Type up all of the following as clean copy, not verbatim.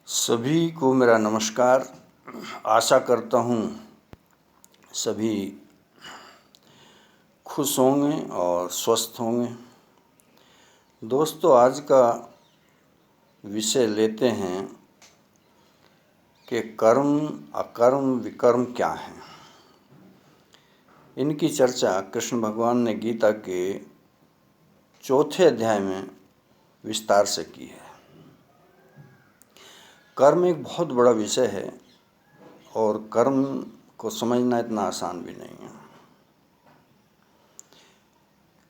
सभी को मेरा नमस्कार। आशा करता हूँ सभी खुश होंगे और स्वस्थ होंगे। दोस्तों, आज का विषय लेते हैं कि कर्म, अकर्म, विकर्म क्या है। इनकी चर्चा कृष्ण भगवान ने गीता के 4थे अध्याय में विस्तार से की है। कर्म एक बहुत बड़ा विषय है और कर्म को समझना इतना आसान भी नहीं है।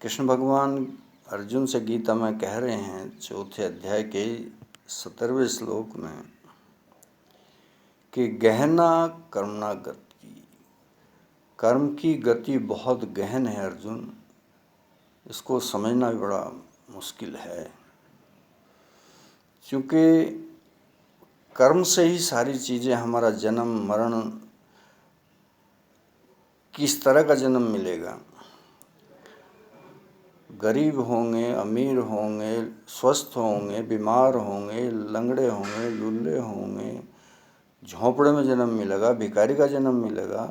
कृष्ण भगवान अर्जुन से गीता में कह रहे हैं 4थे अध्याय के 17वें श्लोक में कि गहना कर्मणा गति, कर्म की गति बहुत गहन है अर्जुन, इसको समझना भी बड़ा मुश्किल है, क्योंकि कर्म से ही सारी चीज़ें, हमारा जन्म मरण, किस तरह का जन्म मिलेगा, गरीब होंगे, अमीर होंगे, स्वस्थ होंगे, बीमार होंगे, लंगड़े होंगे, लुल्ले होंगे, झोंपड़े में जन्म मिलेगा, भिखारी का जन्म मिलेगा,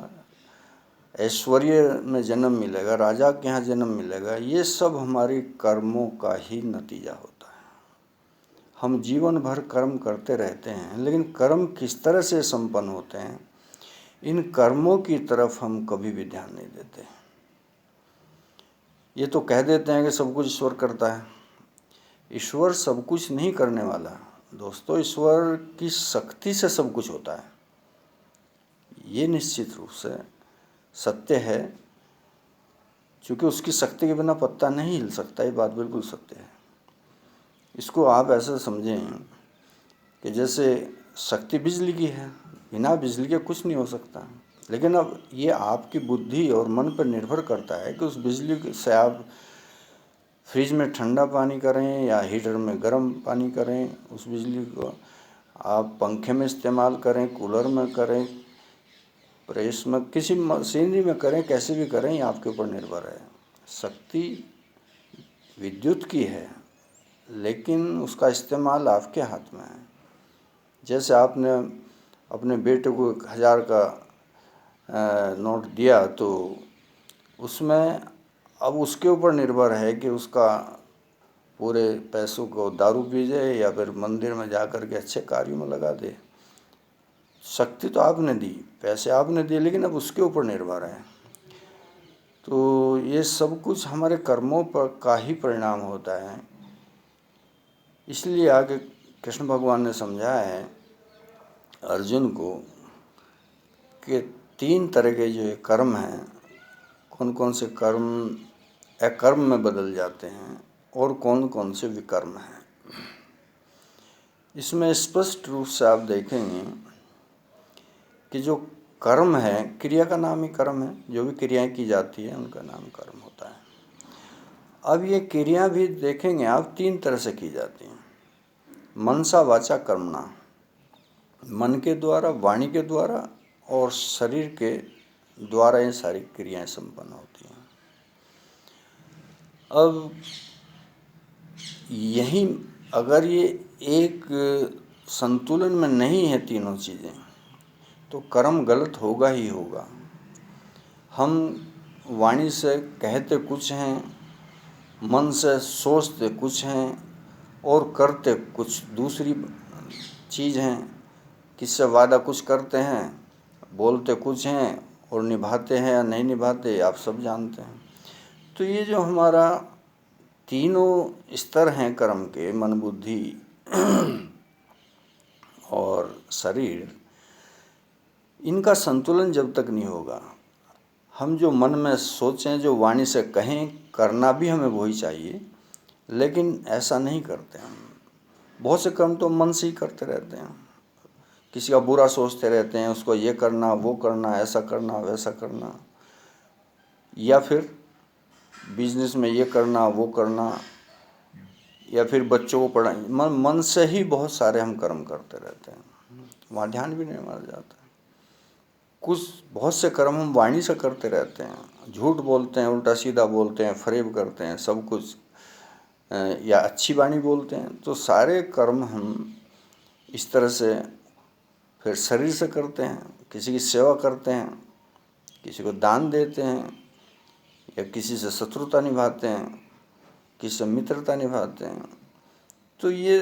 ऐश्वर्य में जन्म मिलेगा, राजा के यहाँ जन्म मिलेगा, ये सब हमारी कर्मों का ही नतीजा होता है। हम जीवन भर कर्म करते रहते हैं, लेकिन कर्म किस तरह से संपन्न होते हैं, इन कर्मों की तरफ हम कभी भी ध्यान नहीं देते। ये तो कह देते हैं कि सब कुछ ईश्वर करता है। ईश्वर सब कुछ नहीं करने वाला दोस्तों, ईश्वर की शक्ति से सब कुछ होता है, ये निश्चित रूप से सत्य है, क्योंकि उसकी शक्ति के बिना पत्ता नहीं हिल सकता, ये बात बिल्कुल सत्य है। इसको आप ऐसे समझें कि जैसे शक्ति बिजली की है, बिना बिजली के कुछ नहीं हो सकता, लेकिन अब ये आपकी बुद्धि और मन पर निर्भर करता है कि उस बिजली से आप फ्रिज में ठंडा पानी करें या हीटर में गर्म पानी करें, उस बिजली को आप पंखे में इस्तेमाल करें, कूलर में करें, प्रेस में, किसी मशीनरी में करें, कैसे भी करें, ये आपके ऊपर निर्भर है। शक्ति विद्युत की है, लेकिन उसका इस्तेमाल आपके हाथ में है। जैसे आपने अपने बेटे को 1000 का नोट दिया, तो उसमें अब उसके ऊपर निर्भर है कि उसका पूरे पैसों को दारू पी जाए या फिर मंदिर में जा कर के अच्छे कार्यों में लगा दे। शक्ति तो आपने दी, पैसे आपने दिए, लेकिन अब उसके ऊपर निर्भर है। तो ये सब कुछ हमारे कर्मों पर का ही परिणाम होता है। इसलिए आगे कृष्ण भगवान ने समझाया है अर्जुन को कि 3 तरह के जो कर्म हैं, कौन कौन से कर्म अकर्म में बदल जाते हैं और कौन कौन से विकर्म हैं। इसमें स्पष्ट रूप से आप देखेंगे कि जो कर्म है, क्रिया का नाम ही कर्म है, जो भी क्रियाएं की जाती है उनका नाम कर्म होता है। अब ये क्रिया भी देखेंगे आप 3 तरह से की जाती हैं। मनसा वाचा कर्मणा, मन के द्वारा, वाणी के द्वारा और शरीर के द्वारा ये सारी क्रियाएं संपन्न होती हैं। अब यही अगर ये एक संतुलन में नहीं है तीनों चीज़ें, तो कर्म गलत होगा ही होगा। हम वाणी से कहते कुछ हैं, मन से सोचते कुछ हैं और करते कुछ दूसरी चीज़ हैं। किससे वादा कुछ करते हैं, बोलते कुछ हैं और निभाते हैं या नहीं निभाते, आप सब जानते हैं। तो ये जो हमारा तीनों स्तर हैं कर्म के, मन, बुद्धि और शरीर, इनका संतुलन जब तक नहीं होगा, हम जो मन में सोचें, जो वाणी से कहें, करना भी हमें वही चाहिए, लेकिन ऐसा नहीं करते हम। बहुत से कर्म तो मन से ही करते रहते हैं, किसी का बुरा सोचते रहते हैं, उसको ये करना, वो करना, ऐसा करना, वैसा करना, या फिर बिजनेस में ये करना, वो करना, या फिर बच्चों को पढ़ाई, मन से ही बहुत सारे हम कर्म करते रहते हैं, वहाँ ध्यान भी नहीं मारा जाता। कुछ बहुत से कर्म हम वाणी से करते रहते हैं, झूठ बोलते हैं, उल्टा सीधा बोलते हैं, फरेब करते हैं, सब कुछ, या अच्छी वाणी बोलते हैं। तो सारे कर्म हम इस तरह से फिर शरीर से करते हैं, किसी की सेवा करते हैं, किसी को दान देते हैं, या किसी से शत्रुता निभाते हैं, किसी से मित्रता निभाते हैं। तो ये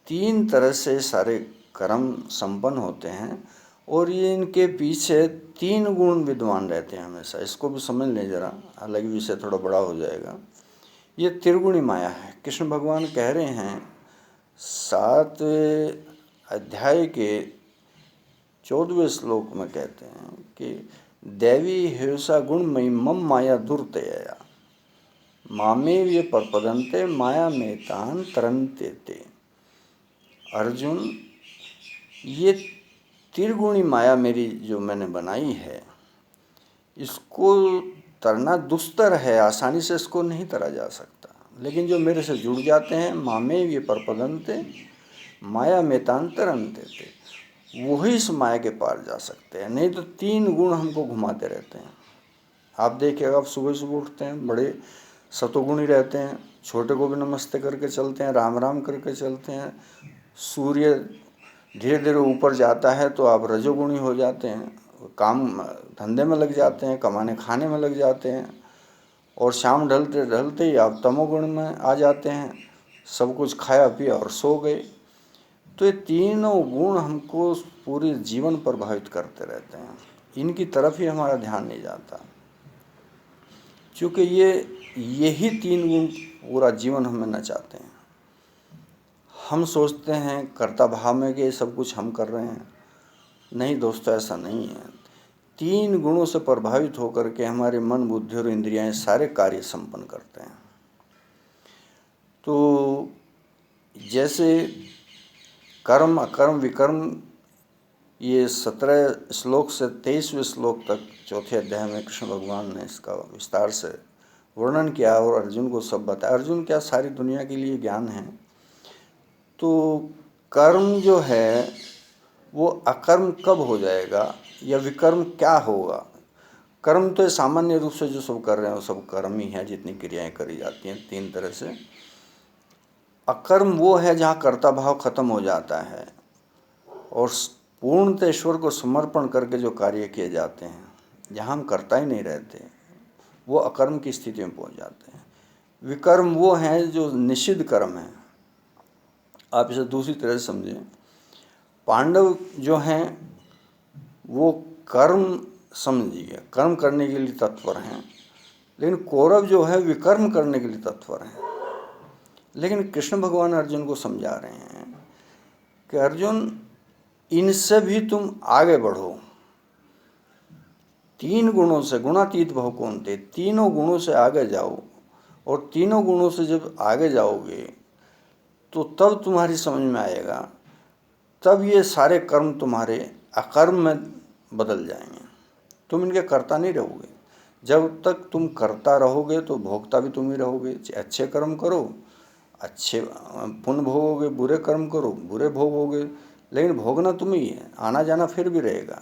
3 तरह से सारे कर्म संपन्न होते हैं और ये इनके पीछे 3 गुण विद्वान रहते हैं हमेशा। इसको भी समझ लें जरा, हालांकि विषय थोड़ा बड़ा हो जाएगा। ये त्रिगुणी माया है। कृष्ण भगवान कह रहे हैं 7वें अध्याय के 14वें श्लोक में कहते हैं कि दैवी हिंसा गुणमयी मम माया दुर्तया मामेव ये परपदन्ते माया में तान तरन्ते ते। अर्जुन, ये त्रिगुणी माया मेरी जो मैंने बनाई है, इसको तरना दुस्तर है, आसानी से इसको नहीं तरा जा सकता। लेकिन जो मेरे से जुड़ जाते हैं, मामेव ये परपदन्ते माया में तान तरन्ते ते, वही इस माया के पार जा सकते हैं। नहीं तो 3 गुण हमको घुमाते रहते हैं। आप देखिएगा, आप सुबह सुबह उठते हैं, बड़े सतोगुणी रहते हैं, छोटे को भी नमस्ते करके चलते हैं, राम राम करके चलते हैं। सूर्य धीरे धीरे ऊपर जाता है तो आप रजोगुणी हो जाते हैं, काम धंधे में लग जाते हैं, कमाने खाने में लग जाते हैं, और शाम ढलते ढलते ही आप तमोगुण में आ जाते हैं, सब कुछ खाया पिया और सो गए। तो ये तीनों गुण हमको पूरे जीवन प्रभावित करते रहते हैं, इनकी तरफ ही हमारा ध्यान नहीं जाता, क्योंकि यही 3 गुण पूरा जीवन हमें नचाते हैं। हम सोचते हैं कर्ता भाव में कि सब कुछ हम कर रहे हैं। नहीं दोस्तों, ऐसा नहीं है। 3 गुणों से प्रभावित होकर के हमारे मन, बुद्धि और इंद्रियां सारे कार्य संपन्न करते हैं। तो जैसे कर्म, अकर्म, विकर्म, ये 17 श्लोक से 23वें श्लोक तक 4थे अध्याय में कृष्ण भगवान ने इसका विस्तार से वर्णन किया और अर्जुन को सब बताया। अर्जुन क्या, सारी दुनिया के लिए ज्ञान है। तो कर्म जो है वो अकर्म कब हो जाएगा या विकर्म क्या होगा? कर्म तो सामान्य रूप से जो सब कर रहे हैं वो सब कर्म ही है, जितनी क्रियाएं करी जाती हैं 3 तरह से। अकर्म वो है जहाँ कर्ता भाव खत्म हो जाता है और पूर्णतः ईश्वर को समर्पण करके जो कार्य किए जाते हैं, जहाँ हम कर्ता ही नहीं रहते, वो अकर्म की स्थिति में पहुँच जाते हैं। विकर्म वो हैं जो निषिद्ध कर्म है। आप इसे दूसरी तरह से समझें, पांडव जो हैं वो कर्म समझिए, कर्म करने के लिए तत्पर हैं, लेकिन कौरव जो है विकर्म करने के लिए तत्पर हैं। लेकिन कृष्ण भगवान अर्जुन को समझा रहे हैं कि अर्जुन, इनसे भी तुम आगे बढ़ो। 3 गुणों से, गुणातीत भव कौन्ते, तीनों गुणों से आगे जाओ, और तीनों गुणों से जब आगे जाओगे तो तब तुम्हारी समझ में आएगा, तब ये सारे कर्म तुम्हारे अकर्म में बदल जाएंगे। तुम इनके कर्ता नहीं रहोगे। जब तक तुम करता रहोगे तो भोगता भी तुम ही रहोगे। अच्छे कर्म करो, अच्छे पुण्य भोगोगे, बुरे कर्म करो, बुरे भोगोगे, लेकिन भोगना तुम ही है। आना जाना फिर भी रहेगा।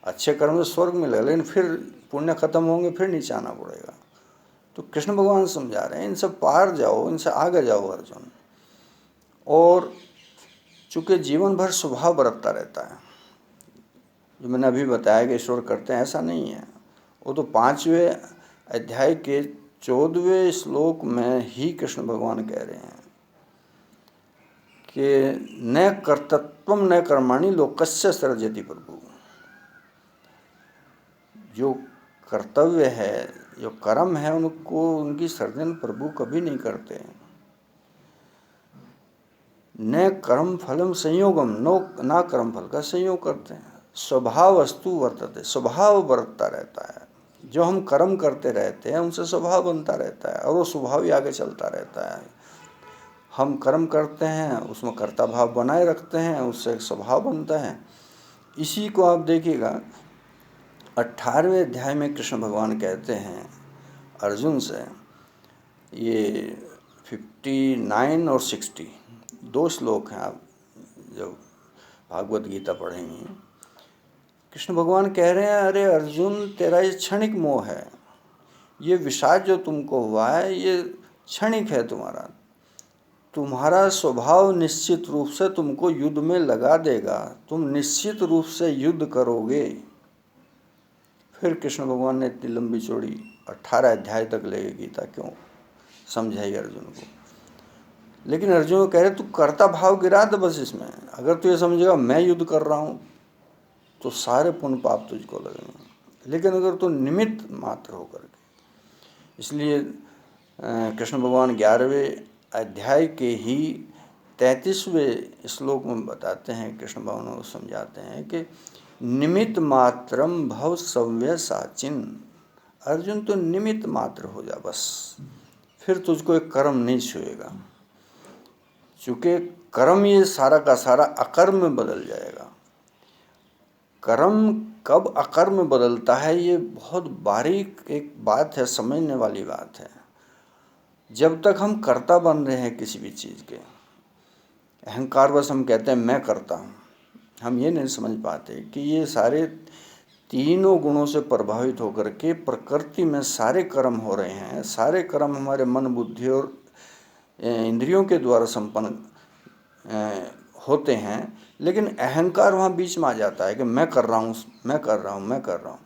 अच्छे कर्म से स्वर्ग मिलेगा, लेकिन फिर पुण्य खत्म होंगे, फिर नीचे आना पड़ेगा। तो कृष्ण भगवान समझा रहे हैं, इनसे पार जाओ, इनसे आगे जाओ अर्जुन। और चूँकि जीवन भर स्वभाव बरतता रहता है, जो मैंने अभी बताया कि ईश्वर करते हैं, ऐसा नहीं है। वो तो 5वें अध्याय के 14वें श्लोक में ही कृष्ण भगवान कह रहे हैं कि न कर्तृत्वम न कर्माणि लोकस्य सृजति प्रभु। जो कर्तव्य है, जो कर्म है, उनको, उनकी सृजन प्रभु कभी नहीं करते। न कर्म फलम संयोगम, ना कर्म फल का संयोग करते हैं। स्वभाव वस्तु वर्तते, स्वभाव बरतता रहता है। जो हम कर्म करते रहते हैं उनसे स्वभाव बनता रहता है, और वो स्वभाव ही आगे चलता रहता है। हम कर्म करते हैं, उसमें कर्ता भाव बनाए रखते हैं, उससे एक स्वभाव बनता है। इसी को आप देखिएगा 18वें अध्याय में कृष्ण भगवान कहते हैं अर्जुन से, ये 59 और 60 2 श्लोक हैं। आप जब भागवत गीता पढ़ेंगे, कृष्ण भगवान कह रहे हैं, अरे अर्जुन, तेरा ये क्षणिक मोह है, ये विषाद जो तुमको हुआ है ये क्षणिक है तुम्हारा। तुम्हारा स्वभाव निश्चित रूप से तुमको युद्ध में लगा देगा, तुम निश्चित रूप से युद्ध करोगे। फिर कृष्ण भगवान ने इतनी लंबी चौड़ी 18 अध्याय तक ले गीता क्यों समझाई अर्जुन को। लेकिन अर्जुन को कह रहे तू कर्ता भाव गिरा दे बस इसमें। अगर तू ये समझेगा मैं युद्ध कर रहा हूँ तो सारे पुण्य पाप तुझको लगेंगे, लेकिन अगर तू निमित्त मात्र होकर के, इसलिए कृष्ण भगवान 11वें अध्याय के ही 33वें श्लोक में बताते हैं, कृष्ण भगवान को समझाते हैं कि निमित्त मात्रम भव सव्य साचिन। अर्जुन तो निमित्त मात्र हो जा बस, फिर तुझको एक कर्म नहीं छुएगा, चूँकि कर्म ये सारा का सारा अकर्म में बदल जाएगा। कर्म कब अकर्म में बदलता है ये बहुत बारीक एक बात है, समझने वाली बात है। जब तक हम कर्ता बन रहे हैं किसी भी चीज़ के, अहंकारवश हम कहते हैं मैं करता हूँ, हम ये नहीं समझ पाते कि ये सारे तीनों गुणों से प्रभावित होकर के प्रकृति में सारे कर्म हो रहे हैं। सारे कर्म हमारे मन बुद्धि और इंद्रियों के द्वारा संपन्न होते हैं, लेकिन अहंकार वहाँ बीच में आ जाता है कि मैं कर रहा हूँ, मैं कर रहा हूँ, मैं कर रहा हूँ।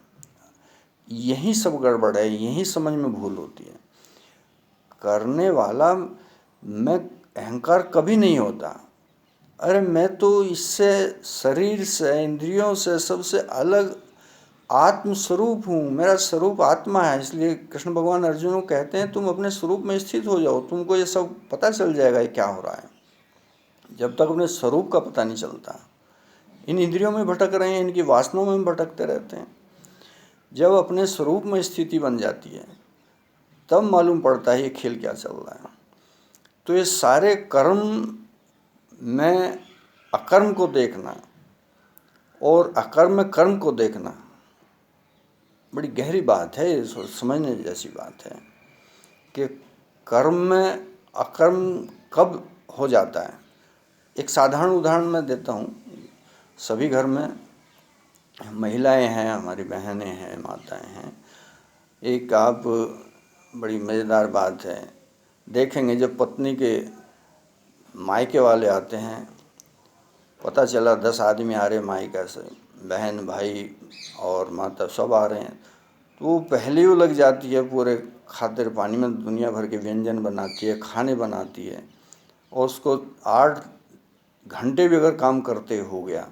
यही सब गड़बड़ है, यही समझ में भूल होती है। करने वाला मैं अहंकार कभी नहीं होता। अरे मैं तो इससे, शरीर से, इंद्रियों से, सबसे अलग आत्म स्वरूप हूँ, मेरा स्वरूप आत्मा है। इसलिए कृष्ण भगवान अर्जुन को कहते हैं तुम अपने स्वरूप में स्थित हो जाओ, तुमको ये सब पता चल जाएगा ये क्या हो रहा है। जब तक अपने स्वरूप का पता नहीं चलता, इन इंद्रियों में भटक रहे हैं, इनकी वासनाओं में भटकते रहते हैं। जब अपने स्वरूप में स्थिति बन जाती है तब मालूम पड़ता है ये खेल क्या चल रहा है। तो ये सारे कर्म में अकर्म को देखना और अकर्म में कर्म को देखना बड़ी गहरी बात है, ये समझने जैसी बात है कि कर्म में अकर्म कब हो जाता है। एक साधारण उदाहरण मैं देता हूँ। सभी घर में महिलाएं हैं, हमारी बहनें हैं, माताएं हैं। एक आप बड़ी मज़ेदार बात है, देखेंगे जब पत्नी के मायके वाले आते हैं, पता चला 10 आदमी आ रहे मायका से, बहन भाई और माता सब आ रहे हैं, तो वो पहले वो लग जाती है पूरे खातिर पानी में, दुनिया भर के व्यंजन बनाती है, खाने बनाती है, और उसको 8 घंटे भी अगर काम करते हो गया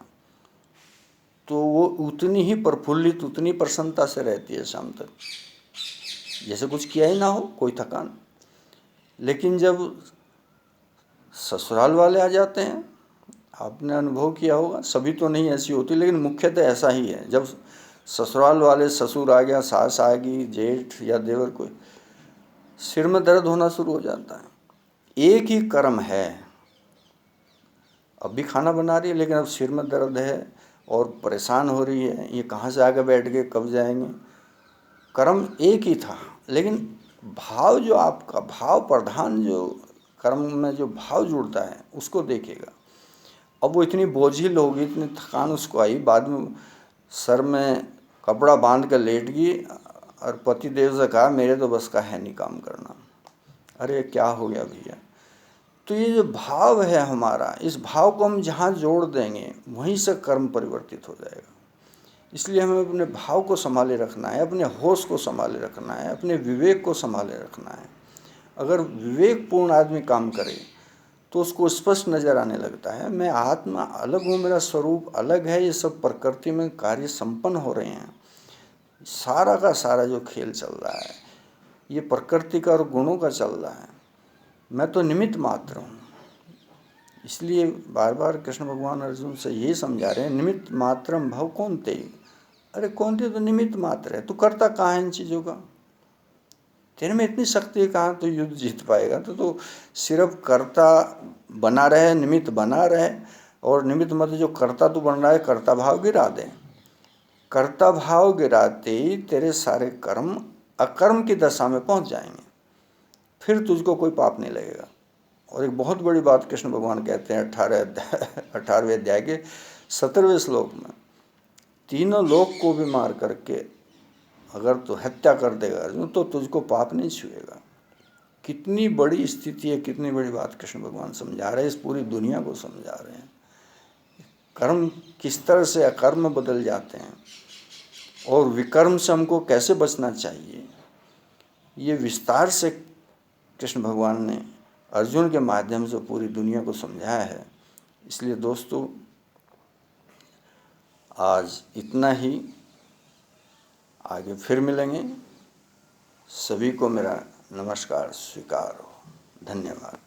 तो वो उतनी ही प्रफुल्लित, उतनी प्रसन्नता से रहती है शाम तक, जैसे कुछ किया ही ना हो, कोई थकान। लेकिन जब ससुराल वाले आ जाते हैं, आपने अनुभव किया होगा, सभी तो नहीं ऐसी होती लेकिन मुख्यतः ऐसा ही है। जब ससुराल वाले, ससुर आ गया, सास आ गई, जेठ या देवर, कोई, सिर में दर्द होना शुरू हो जाता है। एक ही कर्म है, अब भी खाना बना रही है लेकिन अब सिर में दर्द है और परेशान हो रही है, ये कहाँ से आके बैठ गए, कब जाएंगे। कर्म एक ही था, लेकिन भाव जो आपका, भाव प्रधान जो कर्म में जो भाव जुड़ता है उसको देखेगा। अब वो इतनी बोझिल होगी, इतनी थकान उसको आई, बाद में सर में कपड़ा बांध कर लेट गई और पति देव से कहा मेरे तो बस का है नहीं काम करना। अरे क्या हो गया भैया। तो ये जो भाव है हमारा, इस भाव को हम जहाँ जोड़ देंगे वहीं से कर्म परिवर्तित हो जाएगा। इसलिए हमें अपने भाव को संभाले रखना है, अपने होश को संभाले रखना है, अपने विवेक को संभाले रखना है। अगर विवेकपूर्ण आदमी काम करे तो उसको स्पष्ट नज़र आने लगता है, मैं आत्मा अलग हूँ, मेरा स्वरूप अलग है, ये सब प्रकृति में कार्य संपन्न हो रहे हैं। सारा का सारा जो खेल चल रहा है ये प्रकृति का और गुणों का चल रहा है, मैं तो निमित्त मात्र हूँ। इसलिए बार बार कृष्ण भगवान अर्जुन से ये समझा रहे हैं, निमित्त मात्रम भव कौनते। अरे कौनते तो निमित्त मात्र है, तू करता कहाँ है इन चीज़ों का, तेरे में इतनी शक्ति है, कहाँ तो युद्ध जीत पाएगा। तो सिर्फ कर्ता बना रहे, निमित्त बना रहे, और निमित्त मतलब जो कर्ता तू बन रहा है, कर्ता भाव गिरा दे। कर्ता भाव गिराते ही तेरे सारे कर्म अकर्म की दशा में पहुंच जाएंगे, फिर तुझको कोई पाप नहीं लगेगा। और एक बहुत बड़ी बात कृष्ण भगवान कहते हैं 18वें अध्याय के 17वें श्लोक में, तीनों लोक को भी मार करके अगर तू हत्या कर देगा अर्जुन तो तुझको पाप नहीं छुएगा। कितनी बड़ी स्थिति है, कितनी बड़ी बात कृष्ण भगवान समझा रहे हैं, इस पूरी दुनिया को समझा रहे हैं। कर्म किस तरह से अकर्म बदल जाते हैं और विकर्म से हमको कैसे बचना चाहिए, ये विस्तार से कृष्ण भगवान ने अर्जुन के माध्यम से पूरी दुनिया को समझाया है। इसलिए दोस्तों, आज इतना ही, आगे फिर मिलेंगे। सभी को मेरा नमस्कार स्वीकार हो। धन्यवाद।